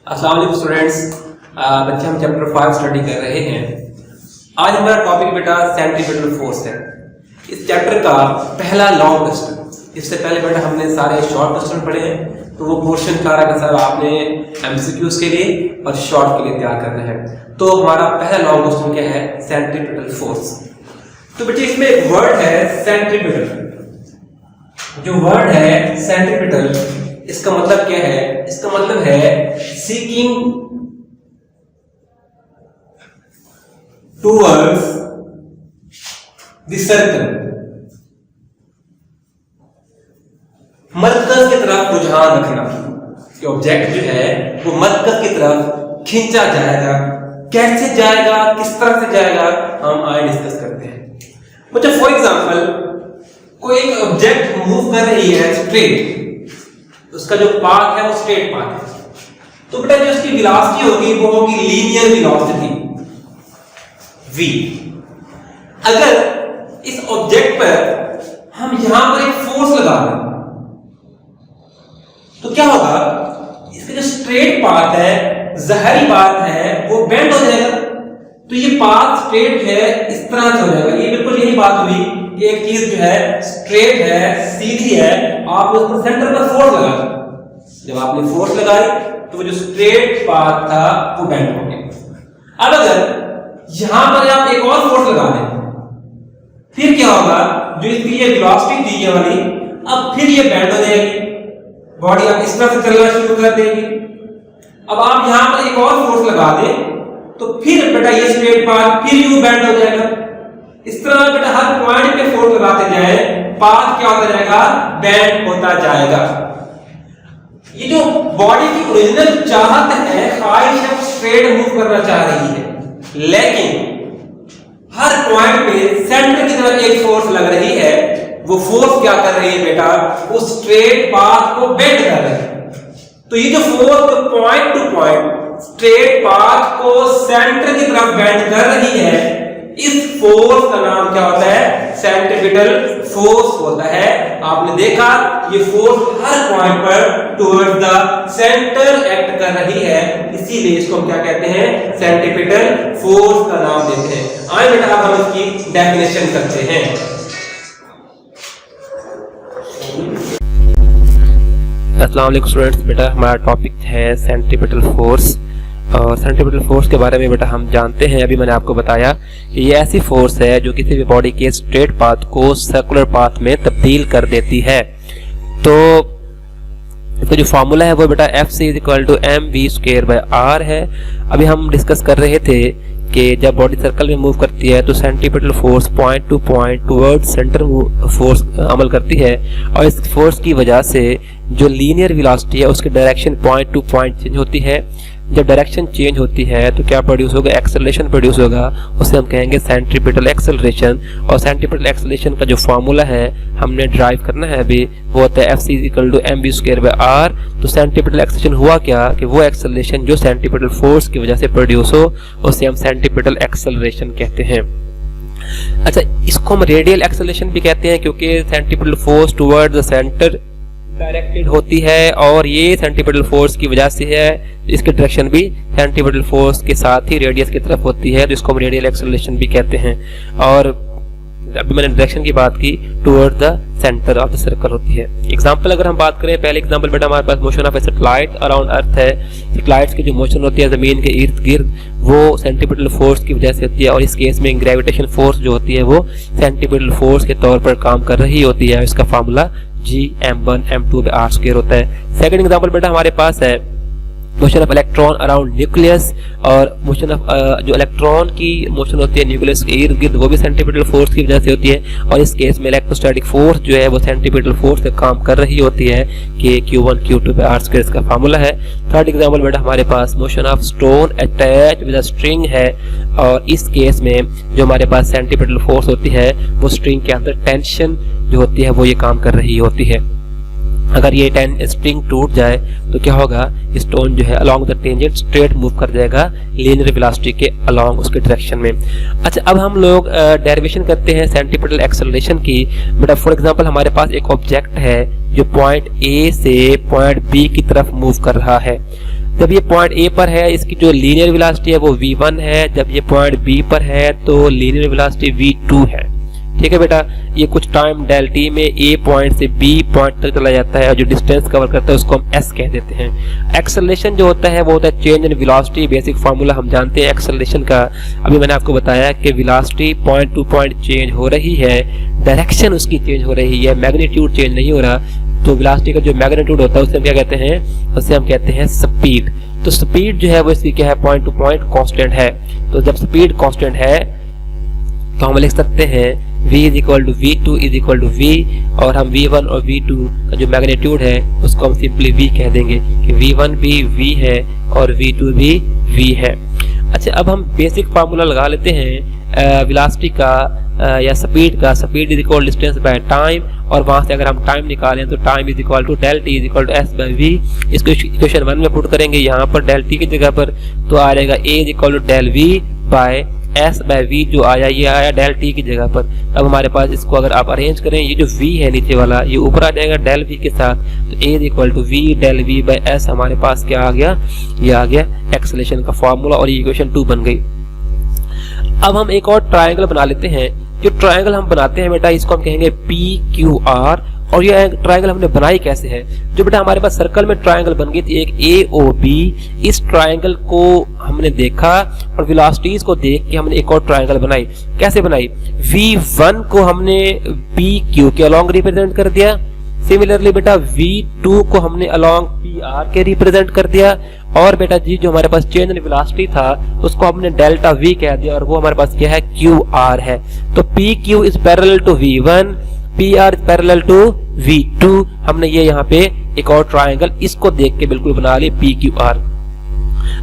अस्सलाम वालेकुम स्टूडेंट्स। बच्चे हम चैप्टर 5 स्टडी कर रहे हैं। आज हमारा टॉपिक बेटा सेंट्रीपिटल फोर्स है। इस चैप्टर का पहला लॉन्ग क्वेश्चन, इससे पहले बेटा हमने सारे शॉर्ट क्वेश्चन पढ़े हैं, तो वो क्वेश्चन सारा का सारा आपने एमसीक्यूज के लिए और शॉर्ट के लिए तैयार करना है। तो हमारा पहला लॉन्ग क्वेश्चन क्या है? Centripetal force. तो बेटे इसमें एक वर्ड है सेंट्रीपिटल। जो वर्ड है सेंट्रीपिटल, इसका मतलब क्या है? इसका मतलब है सीकिंग टूवर्ड्स द सर्कल, मरकज की तरफ रुझान रखना। कि ऑब्जेक्ट जो है वो मरकज की तरफ खींचा जाएगा। कैसे जाएगा, किस तरह से जाएगा, हम आगे डिस्कस करते हैं। मतलब फॉर एग्जांपल कोई एक ऑब्जेक्ट मूव कर रही है स्ट्रेट, उसका जो पाथ है वो स्ट्रेट पाथ है, तो बेटा जो उसकी वेलोसिटी होगी वो होगी लीनियर वेलोसिटी v। अगर इस ऑब्जेक्ट पर हम यहां पर एक फोर्स लगा दें तो क्या होगा? इसका जो स्ट्रेट पाथ है, जाहिर बात है वो बेंड हो जाएगा। तो ये पाथ स्ट्रेट है इस तरह से हो जाएगा। ये बिल्कुल यही बात हुई कि एक चीज जो है स्ट्रेट है, सीधी है, आप उस पर सेंटर पर फोर्स लगा दो। जब आपने फोर्स लगाई तो वो जो स्ट्रेट पाथ था वो बेंड हो गया। अब अगर यहां पर आप एक और फोर्स लगा दें, फिर क्या होगा? जो इसकी ये वेलोसिटी थी ये वाली, अब फिर ये बेंड हो जाएगी, बॉडी आप इस तरह से चलना शुरू कर देगी। अब आप यहां पर एक और फोर्स लगा दें तो फिर बेटा ये स्ट्रेट पाथ फिर यूं बेंड हो जाएगा। इस तरह बेटा हर पॉइंट पे फोर्स लगाते जाए, पाथ क्या होता जाएगा? बेंड होता जाएगा। ये जो बॉडी की ओरिजिनल चाहत है, ख्वाहिश है, स्ट्रेट मूव करना चाह रही है, लेकिन हर पॉइंट पे सेंटर की तरफ एक फोर्स लग रही है। वो फोर्स क्या कर रही है बेटा? वो स्ट्रेट पाथ को बेंड कर रही है। तो ये जो फोर्स जो point to point straight path को सेंटर की तरफ बेंड कर रही है, इस फोर्स का नाम क्या होता है? सेंट्रीपिटल फोर्स होता है। आपने देखा ये फोर्स हर पॉइंट पर टुवर्ड्स द सेंटर एक्ट कर रही है, इसीलिए इसको हम क्या कहते हैं? सेंट्रीपिटल फोर्स का नाम देते हैं। आइए बेटा अब हम इसकी डेफिनेशन करते हैं। अस्सलाम वालेकुम स्टूडेंट्स। बेटा हमारा टॉपिक है सेंट्रीपिटल फोर्स। और सेंट्रीपिटल फोर्स के बारे में बेटा हम जानते हैं, अभी मैंने आपको बताया कि ये ऐसी फोर्स है जो किसी भी बॉडी के स्ट्रेट पाथ को सर्कुलर पाथ में तब्दील कर देती है। तो इसका जो फार्मूला है वो बेटा Fc=mv²/r है। अभी हम डिस्कस कर रहे थे कि जब बॉडी सर्कल में मूव करती है तो centripetal force point to point toward center force अमल करती है, और इस फोर्स की वजह से जो लीनियर वेलोसिटी है उसकी direction point to point change होती है। जब डायरेक्शन चेंज होती है तो क्या प्रोड्यूस होगा? एक्सेलरेशन प्रोड्यूस होगा, उसे हम कहेंगे सेंट्रीपिटल एक्सेलरेशन। और सेंट्रीपिटल एक्सेलरेशन का जो फार्मूला है हमने ड्राइव करना है अभी, वो होता है Fc=mv²/r। तो सेंट्रीपिटल एक्सेलरेशन हुआ क्या कि वो एक्सेलरेशन जो सेंट्रीपिटल फोर्स की वजह से प्रोड्यूस हो उसे हम सेंट्रीपिटल एक्सेलरेशन कहते हैं। अच्छा, इसको हम रेडियल एक्सेलरेशन भी कहते हैं क्योंकि centripetal force toward the centre directed होती है, और ये सेंट्रीपिटल फोर्स की वजह से है। इसकी डायरेक्शन भी सेंट्रीपिटल फोर्स के साथ ही रेडियस की तरफ होती है, जिसको हम रेडियल एक्सेलरेशन भी कहते हैं। और अभी मैंने डायरेक्शन की बात की, toward the centre of the circle होती है। एग्जांपल अगर हम बात करें, पहले एग्जांपल बेटा हमारे पास motion of a satellite around earth है। सैटेलाइट्स की जो मोशन होती है जमीन के इर्द गिर्द, वो सेंट्रीपिटल फोर्स की वजह से होती है, और इस केस में ग्रेविटेशन फोर्स जो होती है वो सेंट्रीपिटल फोर्स के तौर पर काम कर रही होती है। इसका फार्मूला Gm1m2/r² होता है। सेकंड एग्जांपल बेटा हमारे पास है motion of electron around nucleus, और मोशन ऑफ जो इलेक्ट्रॉन की मोशन होती है न्यूक्लियस के इर्द गिर्द, वो भी सेंट्रीपिटल फोर्स की वजह से होती है। और इस केस में इलेक्ट्रोस्टैटिक फोर्स जो है वो सेंट्रीपिटल फोर्स से काम कर रही होती है, कि Q1Q2/r² इसका फार्मूला है। थर्ड एग्जांपल बेटा हमारे पास motion of stone attach with a string है, और इस केस में जो हमारे पास सेंट्रीपिटल फोर्स होती है वो स्ट्रिंग के अंदर टेंशन जो होती है वो ये काम कर रही होती है। अगर ये स्प्रिंग टूट जाए तो क्या होगा, स्टोन जो है along the tangent straight move कर जाएगा लीनियर वेलोसिटी के अलोंग उसके डायरेक्शन में। अच्छा, अब हम लोग डेरिवेशन करते हैं सेंटीपिटल एक्सेलरेशन की। बेटा फॉर एग्जांपल हमारे पास एक ऑब्जेक्ट है जो पॉइंट ए से पॉइंट बी की तरफ मूव कर रहा है। जब ये पॉइंट ए पर है इसकी जो लीनियर वेलोसिटी है वो v1 है, जब ये पॉइंट बी पर है तो लीनियर वेलोसिटी v2 है। ठीक है बेटा, ये कुछ टाइम डेल टी में ए पॉइंट से बी पॉइंट तक चला जाता है और जो डिस्टेंस कवर करता है उसको हम एस कह देते हैं। एक्सेलरेशन जो होता है वो होता है change in velocity. Basic formula हम जानते हैं एक्सेलरेशन का, अभी मैंने आपको बताया कि velocity point to point change हो रही है, डायरेक्शन उसकी चेंज हो रही है, मैग्नीट्यूड चेंज नहीं हो रहा। तो वेलोसिटी का जो मैग्नीट्यूड होता है उसे हम क्या कहते हैं, उसे हम कहते हैं स्पीड। तो स्पीड जो है वो इसकी क्या है, पॉइंट टू पॉइंट कांस्टेंट है। तो जब स्पीड कांस्टेंट है तो हम लिख सकते हैं v is equal to v2 is equal to v, और हम v1 और v2 का जो मैग्नीट्यूड है उसको हम सिंपली v कह देंगे कि v1 भी v है और v2 भी v है। अच्छा, अब हम बेसिक फार्मूला लगा लेते हैं वेलोसिटी का या स्पीड का। Speed is equal distance by time, और वहां से अगर हम टाइम निकालें तो time is equal to del T is equal to S by V. इसको इक्वेशन 1 में पुट करेंगे, यहाँ पर डेल टी की जगह पर तो आ जाएगा a is equal to del v by s by v, जो आया ये आया डेल टी की जगह पर। अब हमारे पास इसको अगर आप अरेंज करें, ये जो v है नीचे वाला ये ऊपर आ जाएगा डेल v के साथ, तो a is equal to v del v by S हमारे पास क्या आ गया, ये आ गया एक्सेलरेशन का फार्मूला, और ये इक्वेशन 2 बन गई। अब हम एक और ट्रायंगल बना लेते हैं। जो ट्रायंगल हम बनाते हैं बेटा इसको हम कहेंगे PQR, और ये ट्रायंगल हमने बनाई कैसे है। जो बेटा हमारे पास सर्कल में ट्रायंगल बन गई थी एक AOB, इस ट्रायंगल को हमने देखा और वेलोसिटीज को देख के हमने एक और ट्रायंगल बनाई। कैसे बनाई, V1 को हमने PQ के अलोंग रिप्रेजेंट कर दिया, सिमिलरली बेटा V2 को हमने अलोंग PR के रिप्रेजेंट कर दिया, और बेटा जी जो हमारे पास चेंज इन वेलोसिटी था उसको हमने डेल्टा V कह दिया, और वो हमारे पास क्या है, QR है। तो PQ is parallel to V1, PR is parallel to V2। हमने ये यहाँ पे एक और ट्रायंगल इसको देख के बिल्कुल बना ली PQR।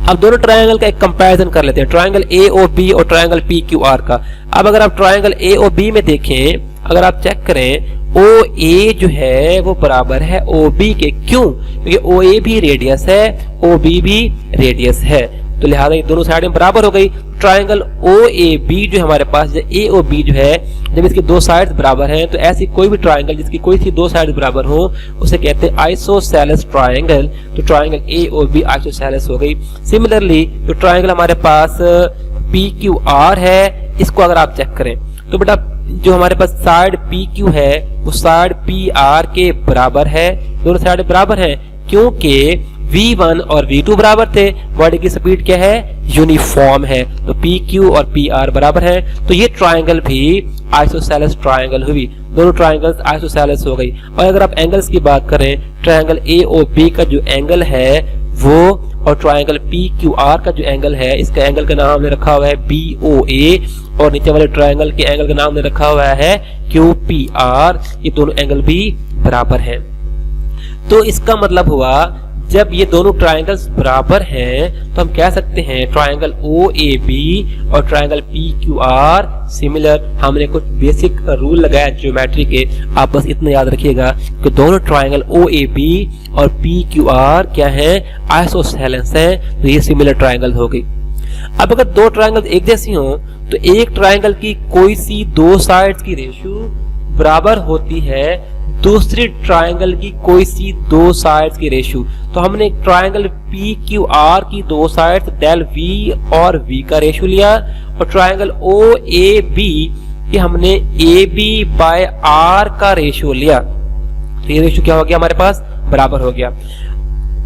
अब दोनों ट्रायंगल का एक कंपैरिजन कर लेते हैं, ट्रायंगल AOB और ट्रायंगल PQR का। अब अगर आप ट्रायंगल AOB में देखें, अगर आप चेक करें OA जो है वो बराबर है OB के। क्यों, क्योंकि OA भी रेडियस है, OB भी रेडियस है, तो लिहाजा ये दोनों साइड में बराबर हो गई। ट्रायंगल OAB जो हमारे पास AOB जो है, जब इसकी दो साइड्स बराबर हैं तो ऐसी कोई भी ट्रायंगल जिसकी कोई सी दो साइड्स बराबर हो उसे कहते हैं आइसोसेलेस ट्रायंगल। तो ट्रायंगल AOB आइसोसेलेस हो गई। सिमिलरली जो ट्रायंगल हमारे पास PQR है, इसको अगर आप चेक करें तो बेटा जो हमारे पास साइड PQ है वो साइड PR के बराबर है, दोनों साइड बराबर है, क्योंकि V1 और V2 बराबर थे, बॉडी की स्पीड क्या है, यूनिफॉर्म है, तो PQ और PR बराबर है। तो ये ट्रायंगल भी आइसोसेलेस ट्रायंगल हुई, दोनों ट्रायंगल्स आइसोसेलेस हो गई। और अगर आप एंगल्स की बात करें, ट्रायंगल AOB का जो एंगल है वो और ट्रायंगल PQR का जो एंगल है, इसका एंगल का नाम हमने रखा हुआ है BOA, और नीचे वाले ट्रायंगल के एंगल का नाम हमने रखा हुआ है QPR। ये दोनों एंगल भी बराबर हैं। तो इसका मतलब हुआ जब ये दोनों ट्रायंगल्स बराबर हैं तो हम कह सकते हैं ट्रायंगल OAB और ट्रायंगल PQR सिमिलर। हमने कुछ बेसिक रूल लगाया ज्योमेट्री के, आप बस इतना याद रखिएगा कि दोनों ट्रायंगल OAB और PQR क्या हैं, आइसोसेलेस हैं, तो ये सिमिलर ट्रायंगल हो गई। अब अगर दो ट्रायंगल एक जैसी हो तो एक ट्रायंगल की कोई सी दो साइड्स की रेशियो बराबर होती है दूसरी ट्रायंगल की कोई सी दो साइड्स की रेशियो। तो हमने ट्रायंगल PQR की दो साइड्स डेल V और V का रेशियो लिया, और ट्रायंगल OAB की हमने AB बाय R का रेशियो लिया। तो ये रेशियो क्या हो गया, हमारे पास बराबर हो गया।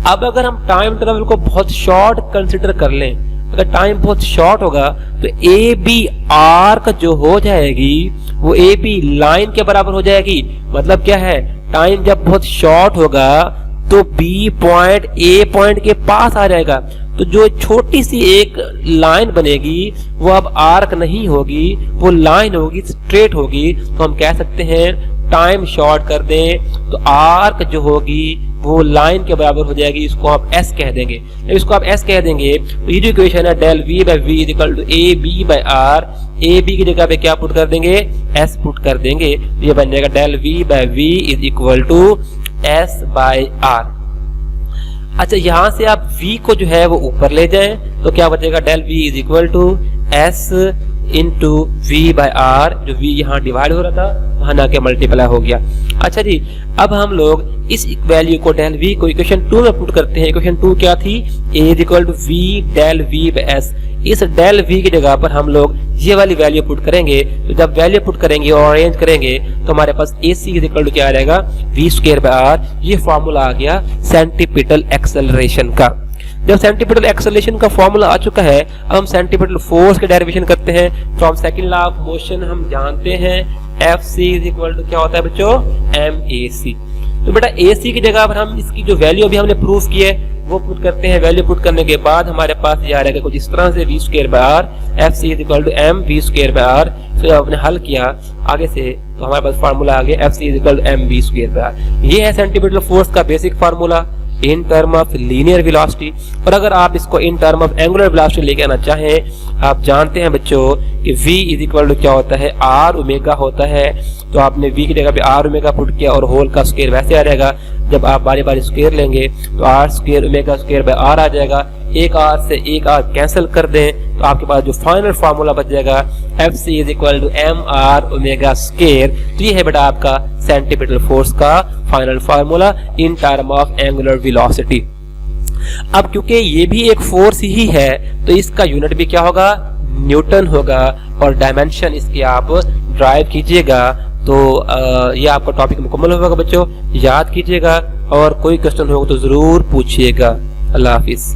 अब अगर हम टाइम इंटरवल को बहुत शॉर्ट कंसिडर कर लें, अगर टाइम बहुत शॉर्ट होगा तो ABR का जो हो जाएगी वो AB लाइन के बराबर हो जाएगी। मतलब क्या है, टाइम जब बहुत शॉर्ट होगा तो B पॉइंट A पॉइंट के पास आ जाएगा, तो जो छोटी सी एक लाइन बनेगी वो अब आर्क नहीं होगी, वो लाइन होगी, स्ट्रेट होगी। तो हम कह सकते हैं टाइम शॉर्ट कर दें तो आर्क जो होगी वो लाइन के बराबर हो जाएगी, इसको आप S कह देंगे। जब इसको आप S कह देंगे तो ये जो इक्वेशन है del V by V is equal to AB by R, AB की जगह पे क्या पुट कर देंगे, S पुट कर देंगे, ये बन जाएगा del V by V is equal to S by R. अच्छा, यहां से आप v को जो है वो ऊपर ले जाएं तो क्या बचेगा, del v is equal to S into V by R, जो v यहाँ डिवाइड हो रहा था वहां ना के मल्टीप्लाई हो गया। अच्छा जी, अब हम लोग इस वैल्यू को डेल v को इक्वेशन 2 में पुट करते हैं। इक्वेशन 2 क्या थी, a is equal to v del v by s। इस डेल v की जगह पर हम लोग ये वाली वैल्यू पुट करेंगे। तो जब वैल्यू पुट करेंगे और अरेंज करेंगे तो हमारे पास ac इज इक्वल टू क्या आ जाएगा, v स्क्वायर बाय आर। ये फॉर्मूला आ गया सेंटीपिटल एक्सेलरेशन का। जब सेंटीपिटल एक्सेलरेशन का फॉर्मूला आ चुका है, अब हम सेंटीपिटल फोर्स के डेरिवेशन करते हैं। From second law of motion हम जानते हैं Fc इज इक्वल टू क्या होता है बच्चों, mac। तो बेटा ac की जगह पर हम इसकी जो वैल्यू अभी हमने प्रूफ की है वो पुट करते हैं। वैल्यू पुट करने के बाद हमारे पास ये आ रहेगा कुछ इस तरह से, v square by r, Fc is equal to m v square by r. तो जब आपने हल किया आगे से तो हमारे पास फार्मूला आ गया Fc is equal to m v square by r. ये है सेंटीपिटल फोर्स का basic formula in term of linear velocity. और अगर आप इसको in term of angular velocity लेके आना चाहें, आप जानते हैं बच्चों कि v इज इक्वल टू क्या होता है, r ओमेगा होता है। तो आपने v की जगह पे r ओमेगा पुट किया और होल का स्क्वायर वैसे आ जाएगा। जब आप बारी बारी स्क्वायर लेंगे तो r square omega square by r आ जाएगा। एक r से एक r कैंसिल कर दें तो आपके पास जो फाइनल फार्मूला बच जाएगा Fc is equal to mr omega square. तो ये है बेटा आपका सेंटीपिटल फोर्स का final formula in term of angular velocity. अब क्योंकि ये भी एक फोर्स ही है तो इसका यूनिट भी क्या होगा, न्यूटन होगा। और डायमेंशन इसके आप ड्राइव कीजिएगा तो ये आपका टॉपिक मुकम्मल होगा बच्चों, याद कीजिएगा। और कोई क्वेश्चन होगा तो जरूर पूछिएगा। अल्लाह हाफिज।